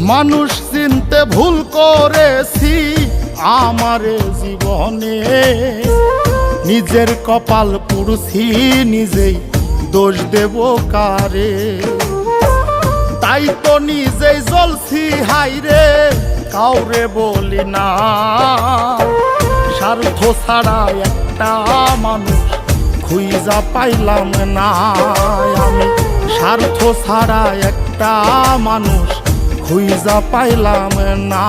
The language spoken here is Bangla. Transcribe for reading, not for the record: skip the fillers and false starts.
মানুষ চিনতে ভুল করেছি আমারে জীবনে, নিজের কপাল পুড়ছি নিজেই দোষ দেব কারে। তাই তো নিজেই জ্বলছি হাইরে কাউরে বলি না, স্বার্থ ছাড়া একটা মানুষ খুঁজা পাইলাম না। আমি স্বার্থ ছাড়া একটা মানুষ খুঁজা পাইলাম না।